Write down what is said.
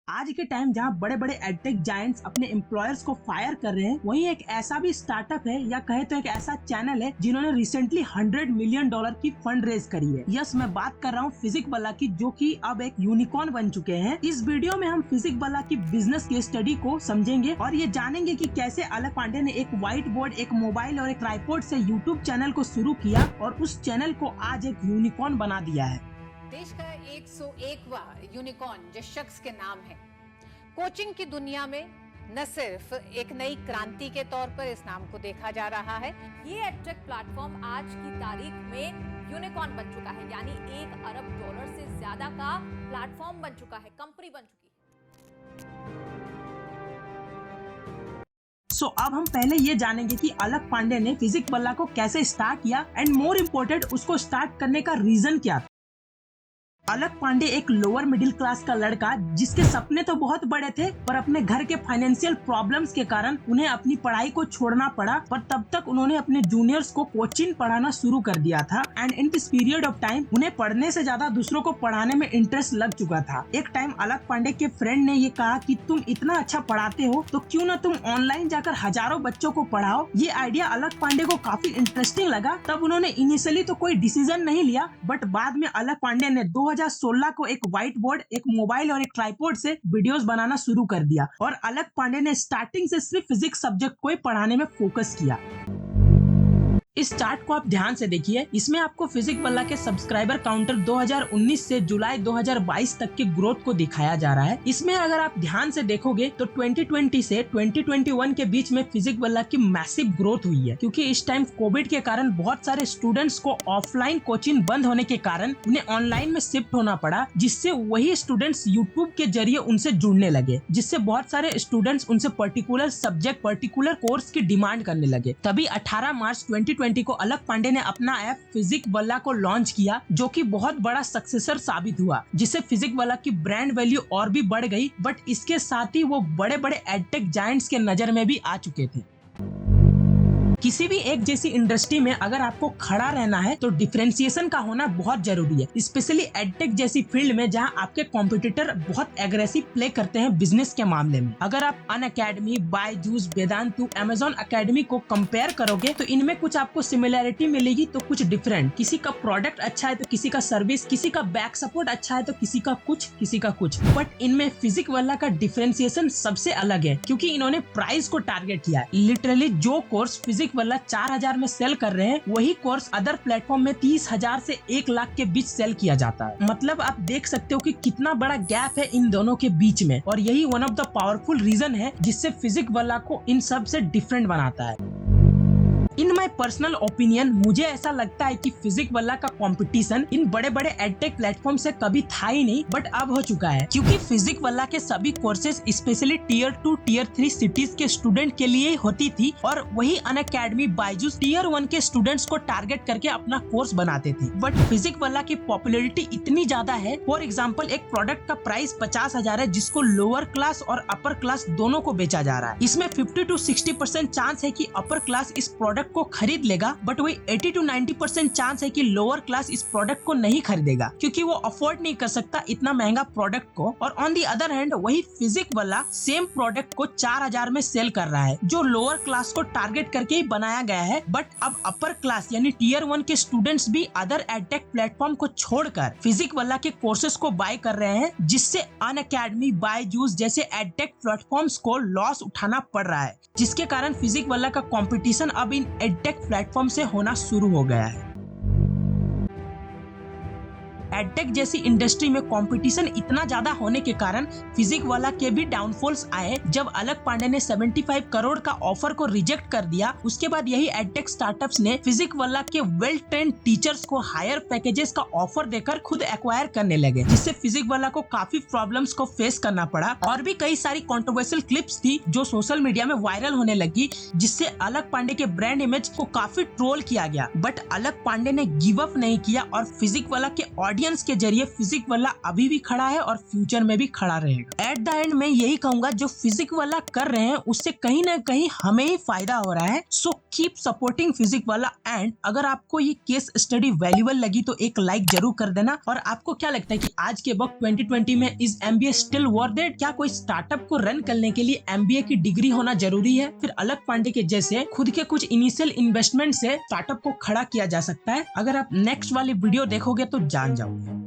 आज के टाइम जहाँ बड़े बड़े एडटेक जायंट्स अपने एम्प्लॉयर्स को फायर कर रहे हैं, वहीं एक ऐसा भी स्टार्टअप है या कहे तो एक ऐसा चैनल है जिन्होंने रिसेंटली $100 मिलियन की फंड रेज करी है। यस, मैं बात कर रहा हूँ फिजिक वाला की, जो कि अब एक यूनिकॉर्न बन चुके हैं। इस वीडियो में हम फिजिक वाला की बिजनेस केस स्टडी को समझेंगे और ये जानेंगे कि कैसे अलक पांडे ने एक व्हाइट बोर्ड, एक मोबाइल और एक ट्राइपॉड से यूट्यूब चैनल को शुरू किया और उस चैनल को आज एक यूनिकॉर्न बना दिया है। देश का 101वां यूनिकॉर्न जिस शख्स के नाम है, कोचिंग की दुनिया में न सिर्फ एक नई क्रांति के तौर पर इस नाम को देखा जा रहा है, ये एडटेक प्लेटफॉर्म आज की तारीख में यूनिकॉर्न बन चुका है, यानी $1 अरब से ज्यादा का प्लेटफॉर्म बन चुका है, कंपनी बन चुकी है। अब हम पहले ये जानेंगे कि अलक पांडे ने फिजिक वाला को कैसे स्टार्ट किया एंड मोर इम्पोर्टेंट उसको स्टार्ट करने का रीजन क्या था। अलक पांडे एक लोअर मिडिल क्लास का लड़का जिसके सपने तो बहुत बड़े थे, पर अपने घर के फाइनेंशियल प्रॉब्लम्स के कारण उन्हें अपनी पढ़ाई को छोड़ना पड़ा। पर तब तक उन्होंने अपने जूनियर्स को कोचिंग पढ़ाना शुरू कर दिया था and in this period of time उन्हें पढ़ने से ज्यादा दूसरों को पढ़ाने में इंटरेस्ट लग चुका था। एक टाइम अलक पांडे के फ्रेंड ने ये कहा कि तुम इतना अच्छा पढ़ाते हो तो क्यों ना तुम ऑनलाइन जाकर हजारों बच्चों को पढ़ाओ। ये आइडिया अलक पांडे को काफी इंटरेस्टिंग लगा। तब उन्होंने इनिशियली तो कोई डिसीजन नहीं लिया, बट बाद में अलक पांडे ने 2016 को एक व्हाइट बोर्ड, एक मोबाइल और एक ट्राइपॉड से वीडियोस बनाना शुरू कर दिया और अलक पांडे ने स्टार्टिंग से सिर्फ फिजिक्स सब्जेक्ट को ही पढ़ाने में फोकस किया। इस चार्ट को आप ध्यान से देखिए, इसमें आपको फिजिक वाला के सब्सक्राइबर काउंटर 2019 से जुलाई 2022 तक के ग्रोथ को दिखाया जा रहा है। इसमें अगर आप ध्यान से देखोगे तो 2020 से 2021 के बीच में फिजिक वाला की मैसिव ग्रोथ हुई है, क्योंकि इस टाइम कोविड के कारण बहुत सारे स्टूडेंट्स को ऑफलाइन कोचिंग बंद होने के कारण उन्हें ऑनलाइन में शिफ्ट होना पड़ा, जिससे वही स्टूडेंट्स यूट्यूब के जरिए उनसे जुड़ने लगे, जिससे बहुत सारे स्टूडेंट्स उनसे पर्टिकुलर सब्जेक्ट, पर्टिकुलर कोर्स की डिमांड करने लगे। तभी 18 मार्च 2020 को अलक पांडे ने अपना ऐप फिजिक वाला को लॉन्च किया, जो कि बहुत बड़ा सक्सेसर साबित हुआ, जिससे फिजिक वाला की ब्रांड वैल्यू और भी बढ़ गई। बट इसके साथ ही वो बड़े बड़े एडटेक जायंट्स के नजर में भी आ चुके थे। किसी भी एक जैसी इंडस्ट्री में अगर आपको खड़ा रहना है तो डिफरेंशिएशन का होना बहुत जरूरी है, स्पेशली एडटेक जैसी फील्ड में जहां आपके कॉम्पिटिटर बहुत एग्रेसिव प्ले करते हैं बिजनेस के मामले में। अगर आप Unacademy, Byju's, Vedantu, Amazon academy को कंपेयर करोगे तो इनमें कुछ आपको सिमिलैरिटी मिलेगी तो कुछ डिफरेंट। किसी का प्रोडक्ट अच्छा है तो किसी का सर्विस, किसी का बैक सपोर्ट अच्छा है तो किसी का कुछ। बट इनमें फिजिक वाला का डिफरेंशिएशन सबसे अलग है, क्योंकि इन्होंने प्राइस को टारगेट किया है। लिटरली जो कोर्स फिजिक वाला 4000 में सेल कर रहे हैं, वही कोर्स अदर प्लेटफॉर्म में 30,000 से 1 लाख के बीच सेल किया जाता है। मतलब आप देख सकते हो कि कितना बड़ा गैप है इन दोनों के बीच में, और यही one of the powerful reason है जिससे फिजिक वाला को इन सब से डिफरेंट बनाता है। इन माई पर्सनल ओपिनियन मुझे ऐसा लगता है कि फिजिक वाला का कंपटीशन इन बड़े बड़े एडटेक प्लेटफॉर्म से कभी था ही नहीं, बट अब हो चुका है, क्योंकि फिजिक वाला के सभी courses specially tier 2, tier 3 cities के स्टूडेंट के लिए होती थी, और वही अनअकैडमी, बायजूस टियर 1 के स्टूडेंट्स को टारगेट करके अपना कोर्स बनाते थे। बट फिजिक वाला की पॉपुलैरिटी इतनी ज्यादा है, फॉर एग्जाम्पल एक प्रोडक्ट का प्राइस 50,000 है, जिसको लोअर क्लास और अपर क्लास दोनों को बेचा जा रहा है। इसमें 50 to 60% चांस है कि अपर क्लास इस प्रोडक्ट को खरीद लेगा, बट वही 80 to 90% चांस है कि लोअर क्लास इस प्रोडक्ट को नहीं खरीदेगा, क्योंकि वो अफोर्ड नहीं कर सकता इतना महंगा प्रोडक्ट को। और ऑन दी अदर हैंड वही फिजिक वाला सेम प्रोडक्ट को 4000 में सेल कर रहा है, जो लोअर क्लास को टारगेट करके ही बनाया गया है। बट अब अपर क्लास यानी टियर 1 के स्टूडेंट्स भी अदर एडटेक प्लेटफॉर्म को छोड़कर फिजिक वाला के कोर्सेज को बाय कर रहे हैं, जिससे अनअकैडमी, बायजूस जैसे एडटेक प्लेटफॉर्म्स को लॉस उठाना पड़ रहा है, जिसके कारण फिजिक वाला का कंपटीशन अब इन एडटेक प्लेटफॉर्म से होना शुरू हो गया है। एडटेक जैसी इंडस्ट्री में कंपटीशन इतना ज्यादा होने के कारण फिजिक वाला के भी डाउनफॉल्स आए। जब अलक पांडे ने 75 करोड़ का ऑफर को रिजेक्ट कर दिया, उसके बाद यही एडटेक स्टार्टअप्स ने फिजिक वाला के वेल ट्रेंड टीचर्स को हायर पैकेजेस का ऑफर देकर खुद एक्वायर करने लगे, जिससे फिजिक वाला को काफी प्रॉब्लम्स को फेस करना पड़ा। और भी कई सारी कंट्रोवर्शियल क्लिप्स थी जो सोशल मीडिया में वायरल होने लगी, जिससे अलक पांडे के ब्रांड इमेज को काफी ट्रोल किया गया। बट अलक पांडे ने गिव अप नहीं किया और फिजिक वाला के ऑडियंस ऑडियंस के जरिए फिजिक वाला अभी भी खड़ा है और फ्यूचर में भी खड़ा रहेगा। एट द एंड मैं यही कहूंगा, जो फिजिक वाला कर रहे हैं उससे कहीं ना कहीं हमें ही फायदा हो रहा है। सो कीप सपोर्टिंग फिजिक वाला। एंड अगर आपको ये केस स्टडी वैल्यूएबल लगी तो एक लाइक जरूर कर देना। और आपको क्या लगता है कि आज के वक्त 2020 में is MBA still worth it? क्या कोई स्टार्टअप को रन करने के लिए MBA की डिग्री होना जरूरी है? फिर अलक पांडे के जैसे खुद के कुछ इनिशियल इन्वेस्टमेंट से स्टार्टअप को खड़ा किया जा सकता है। अगर आप नेक्स्ट वाली वीडियो देखोगे तो जान जाओगे।